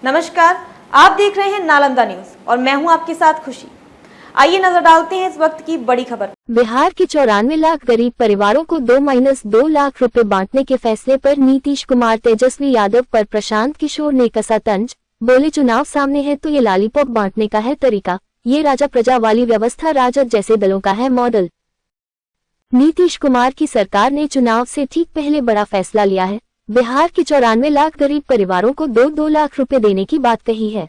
नमस्कार, आप देख रहे हैं नालंदा न्यूज और मैं हूं आपके साथ खुशी। आइए नजर डालते हैं इस वक्त की बड़ी खबर। बिहार के 94 लाख गरीब परिवारों को 2-2 लाख रुपए बांटने के फैसले पर नीतीश कुमार तेजस्वी यादव पर प्रशांत किशोर ने कसा तंज। बोले, चुनाव सामने है तो ये लॉलीपॉप बांटने का है तरीका, ये राजा प्रजा वाली व्यवस्था राजद जैसे दलों का है मॉडल। नीतीश कुमार की सरकार ने चुनाव से ठीक पहले बड़ा फैसला लिया है। बिहार के 94 लाख गरीब परिवारों को 2-2 लाख रुपए देने की बात कही है।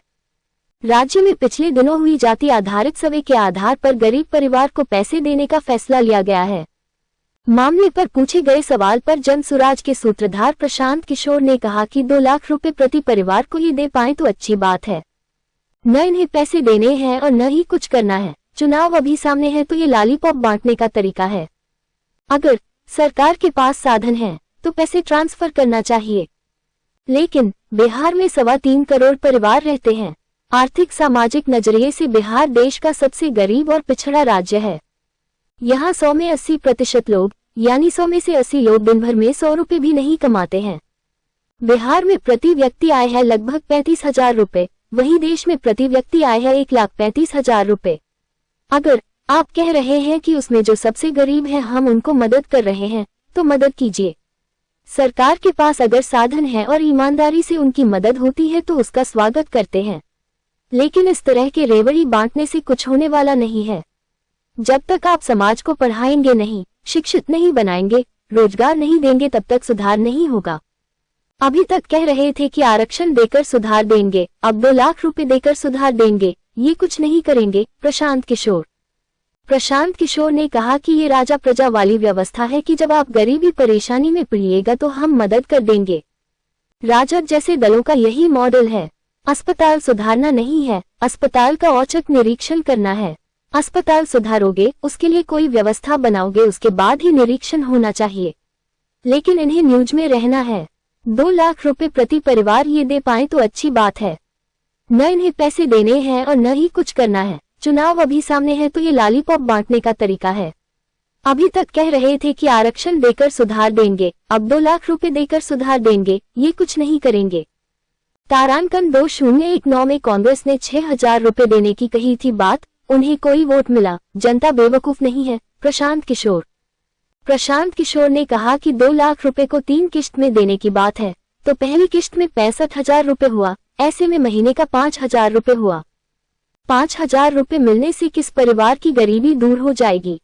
राज्य में पिछले दिनों हुई जाति आधारित सर्वे के आधार पर गरीब परिवार को पैसे देने का फैसला लिया गया है। मामले पर पूछे गए सवाल पर जन सुराज के सूत्रधार प्रशांत किशोर ने कहा कि 2 लाख रुपए प्रति परिवार को ही दे पाए तो अच्छी बात है। न इन्हें पैसे देने हैं और न ही कुछ करना है। चुनाव अभी सामने है तो ये लॉलीपॉप बांटने का तरीका है। अगर सरकार के पास साधन है तो पैसे ट्रांसफर करना चाहिए, लेकिन बिहार में 3.25 करोड़ परिवार रहते हैं। आर्थिक सामाजिक नजरिए से बिहार देश का सबसे गरीब और पिछड़ा राज्य है। यहाँ 100 में 80% लोग यानी 100 में से 80 लोग दिन भर में 100 रुपए भी नहीं कमाते हैं। बिहार में प्रति व्यक्ति आय है लगभग 35,000 रुपए, वहीं देश में प्रति व्यक्ति आय है 1,35,000 रुपए। अगर आप कह रहे हैं कि उसमें जो सबसे गरीब है हम उनको मदद कर रहे हैं, तो मदद कीजिए। सरकार के पास अगर साधन है और ईमानदारी से उनकी मदद होती है तो उसका स्वागत करते हैं, लेकिन इस तरह के रेवड़ी बांटने से कुछ होने वाला नहीं है। जब तक आप समाज को पढ़ाएंगे नहीं, शिक्षित नहीं बनाएंगे, रोजगार नहीं देंगे, तब तक सुधार नहीं होगा। अभी तक कह रहे थे कि आरक्षण देकर सुधार देंगे, अब 2 लाख रुपए देकर सुधार देंगे, ये कुछ नहीं करेंगे। प्रशांत किशोर ने कहा कि ये राजा प्रजा वाली व्यवस्था है कि जब आप गरीबी परेशानी में पड़िएगा तो हम मदद कर देंगे। राजद जैसे दलों का यही मॉडल है। अस्पताल सुधारना नहीं है, अस्पताल का औचक निरीक्षण करना है। अस्पताल सुधारोगे, उसके लिए कोई व्यवस्था बनाओगे, उसके बाद ही निरीक्षण होना चाहिए। लेकिन इन्हें न्यूज में रहना है। 2 लाख रुपए प्रति परिवार ये दे पाए तो अच्छी बात है। न इन्हें पैसे देने हैं और न ही कुछ करना है। चुनाव अभी सामने है तो ये लॉलीपॉप बांटने का तरीका है। अभी तक कह रहे थे कि आरक्षण देकर सुधार देंगे, अब 2 लाख रुपए देकर सुधार देंगे, ये कुछ नहीं करेंगे। तारांकन 2019 में कांग्रेस ने 6,000 रुपए देने की कही थी बात, उन्हें कोई वोट मिला। जनता बेवकूफ नहीं है। प्रशांत किशोर ने कहा कि 2 लाख रुपए को 3 किश्त में देने की बात है, तो पहली किश्त में 65,000 रुपए हुआ, ऐसे में महीने का 5,000 रुपए हुआ। 5,000 रुपए मिलने से किस परिवार की गरीबी दूर हो जाएगी।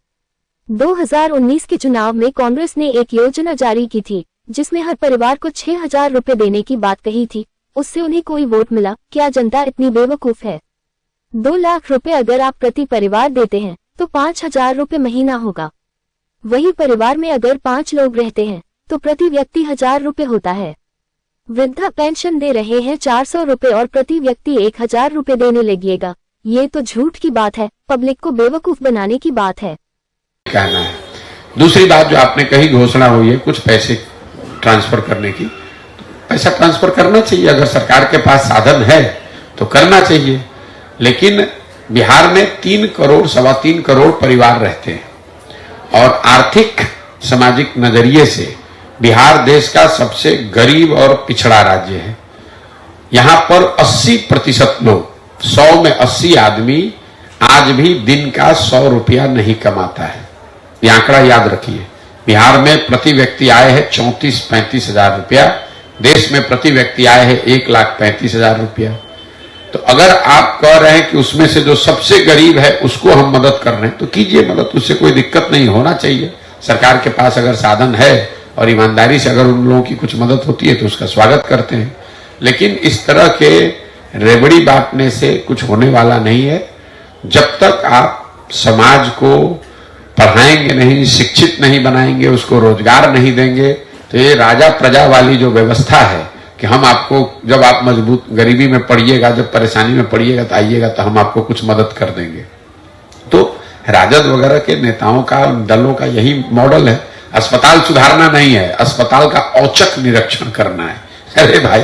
2019 के चुनाव में कांग्रेस ने एक योजना जारी की थी जिसमें हर परिवार को 6,000 रुपए देने की बात कही थी, उससे उन्हें कोई वोट मिला। क्या जनता इतनी बेवकूफ है? 2 लाख रुपए अगर आप प्रति परिवार देते हैं तो 5,000 रुपए महीना होगा। वही परिवार में अगर 5 लोग रहते हैं तो प्रति व्यक्ति 1,000 रुपए होता है। वृद्धा पेंशन दे रहे हैं 400 रुपए और प्रति व्यक्ति 1,000 रुपए देने लगिएगा। ये तो झूठ की बात है, पब्लिक को बेवकूफ बनाने की बात है। कहना है। दूसरी बात जो आपने कही, घोषणा हुई है कुछ पैसे ट्रांसफर करने की, पैसा ट्रांसफर करना चाहिए। अगर सरकार के पास साधन है तो करना चाहिए। लेकिन बिहार में 3 करोड़ 3.25 करोड़ परिवार रहते हैं और आर्थिक सामाजिक नजरिए से बिहार देश का सबसे गरीब और पिछड़ा राज्य है। यहां पर 80% लोग, 100 में 80 आदमी आज भी दिन का 100 रुपया नहीं कमाता है। ये आंकड़ा याद रखिए। बिहार में प्रति व्यक्ति आय है 34-35 हजार रुपया, देश में प्रति व्यक्ति आय है 1,35,000 रुपया। तो अगर आप कह रहे हैं कि उसमें से जो सबसे गरीब है उसको हम मदद कर रहे हैं, तो कीजिए मदद, उससे कोई दिक्कत नहीं होना चाहिए। सरकार के पास अगर साधन है और ईमानदारी से अगर उन लोगों की कुछ मदद होती है तो उसका स्वागत करते हैं। लेकिन इस तरह के रेवड़ी बांटने से कुछ होने वाला नहीं है। जब तक आप समाज को पढ़ाएंगे नहीं, शिक्षित नहीं बनाएंगे, उसको रोजगार नहीं देंगे, तो ये राजा प्रजा वाली जो व्यवस्था है कि हम आपको, जब आप मजबूत गरीबी में पड़िएगा, जब परेशानी में पड़िएगा तो आइएगा तो हम आपको कुछ मदद कर देंगे। तो राजद वगैरह के नेताओं का, दलों का यही मॉडल है। अस्पताल सुधारना नहीं है, अस्पताल का औचक निरीक्षण करना है। अरे भाई,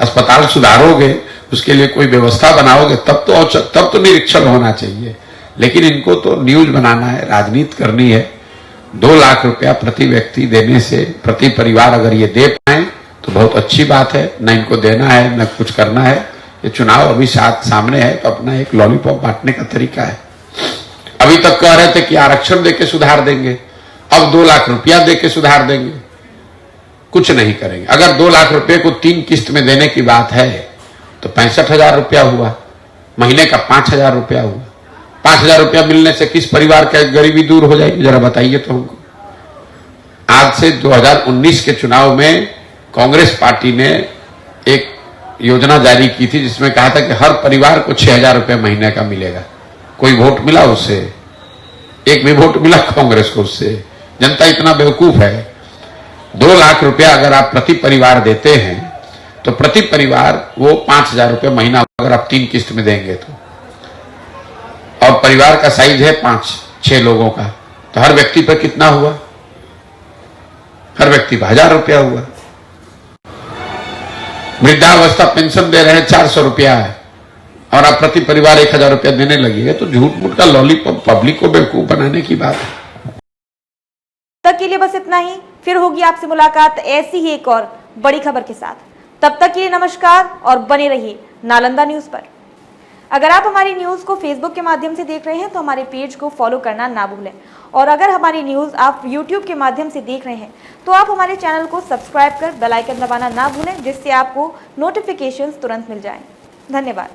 अस्पताल सुधारोगे, उसके लिए कोई व्यवस्था बनाओगे, तब तो औचक, तब तो निरीक्षण होना चाहिए। लेकिन इनको तो न्यूज बनाना है, राजनीति करनी है। 2 लाख रुपया प्रति व्यक्ति देने से, प्रति परिवार अगर ये दे पाए तो बहुत अच्छी बात है। न इनको देना है, न कुछ करना है। ये चुनाव अभी सामने है, तो अपना एक लॉलीपॉप बांटने का तरीका है। अभी तक कह रहे थे कि आरक्षण देके सुधार देंगे, अब 2 लाख रुपया देके सुधार देंगे। कुछ नहीं करेंगे। अगर 2 लाख रुपए को 3 किस्त में देने की बात है तो 65,000 रुपया हुआ, महीने का 5,000 रुपया हुआ। 5,000 रुपया मिलने से किस परिवार की गरीबी दूर हो जाएगी, जरा बताइए तो हमको। आज से 2019 के चुनाव में कांग्रेस पार्टी ने एक योजना जारी की थी जिसमें कहा था कि हर परिवार को 6,000 रुपया महीने का मिलेगा। कोई वोट मिला उससे? एक भी वोट मिला कांग्रेस को उससे? जनता इतना बेवकूफ है। 2 लाख रुपया अगर आप प्रति परिवार देते हैं तो प्रति परिवार वो 5,000 रुपया महीना अगर आप 3 किस्त में देंगे तो, और परिवार का साइज है 5-6 लोगों का, तो हर व्यक्ति पर कितना हुआ? हर व्यक्ति पर 1,000 रुपया हुआ। वृद्धावस्था पेंशन दे रहे हैं 400 रुपया है और आप प्रति परिवार 1,000 रुपया देने लगिए, तो झूठ मूठ का लॉलीपॉप पब्लिक को बेवकूफ बनाने की बात है। तक के लिए बस इतना ही। फिर होगी आपसे मुलाकात ऐसी ही एक और बड़ी खबर के साथ। तब तक के लिए नमस्कार और बने रहिए नालंदा न्यूज पर। अगर आप हमारी न्यूज को फेसबुक के माध्यम से देख रहे हैं तो हमारे पेज को फॉलो करना ना भूलें, और अगर हमारी न्यूज आप यूट्यूब के माध्यम से देख रहे हैं तो आप हमारे चैनल को सब्सक्राइब कर बेल आइकन दबाना ना भूलें, जिससे आपको नोटिफिकेशंस तुरंत मिल जाएं। धन्यवाद।